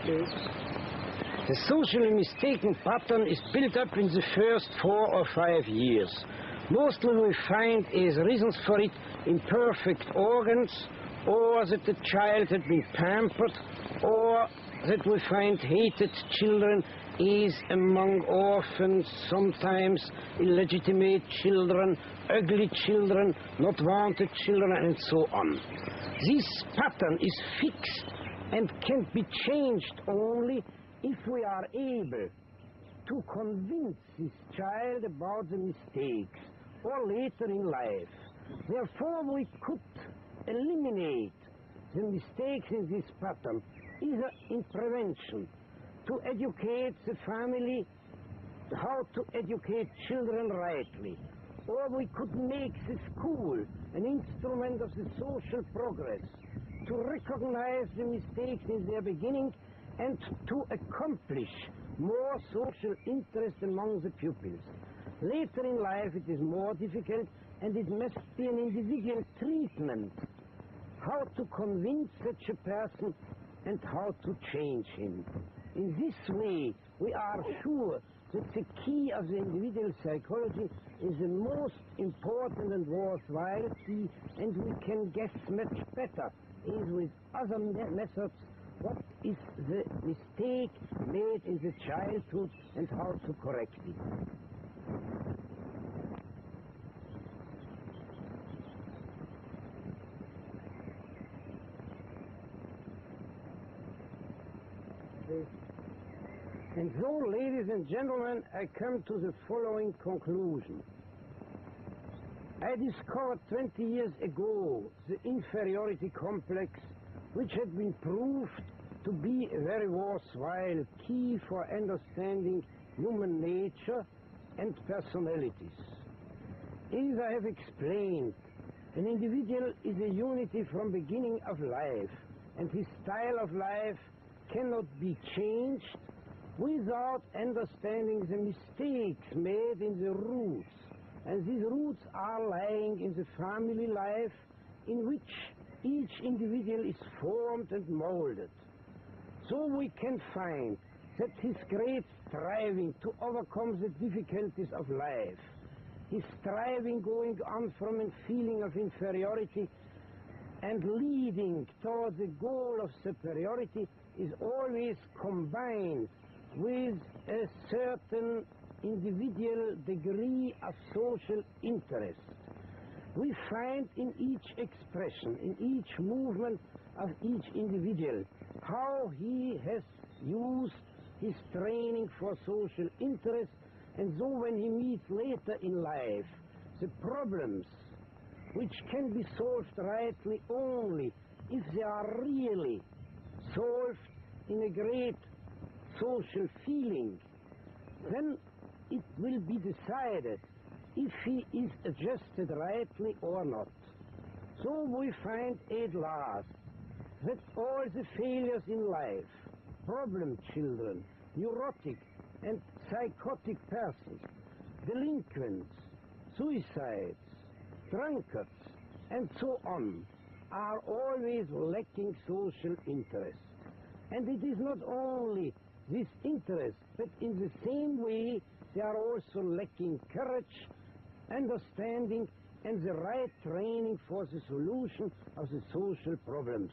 The socially mistaken pattern is built up in the first 4 or 5 years. Mostly we find as reasons for it imperfect organs, or that the child had been pampered, or that we find hated children is among orphans, sometimes illegitimate children, ugly children, not wanted children, and so on. This pattern is fixed and can be changed only if we are able to convince this child about the mistakes, or later in life. Therefore, we could eliminate the mistakes in this pattern, either in prevention, to educate the family how to educate children rightly, or we could make the school an instrument of the social progress, to recognize the mistakes in their beginning and to accomplish more social interest among the pupils. Later in life it is more difficult, and it must be an individual treatment how to convince such a person and how to change him. In this way, we are sure that the key of the individual psychology is the most important and worthwhile key, and we can guess much better, as with other methods, what is the mistake made in the childhood and how to correct it. And so, ladies and gentlemen, I come to the following conclusion. I discovered 20 years ago the inferiority complex, which had been proved to be a very worthwhile key for understanding human nature and personalities. As I have explained, an individual is a unity from beginning of life, and his style of life cannot be changed without understanding the mistakes made in the roots. And these roots are lying in the family life, in which each individual is formed and molded. So we can find that his great striving to overcome the difficulties of life, his striving going on from a feeling of inferiority and leading toward the goal of superiority, is always combined with a certain individual degree of social interest. We find in each expression, in each movement of each individual, how he has used his training for social interest, and so when he meets later in life the problems which can be solved rightly only if they are really solved in a great social feeling, then it will be decided if he is adjusted rightly or not. So we find at last that all the failures in life, problem children, neurotic and psychotic persons, delinquents, suicides, drunkards, and so on, are always lacking social interest. And it is not only this interest, but in the same way they are also lacking courage, understanding, and the right training for the solution of the social problems.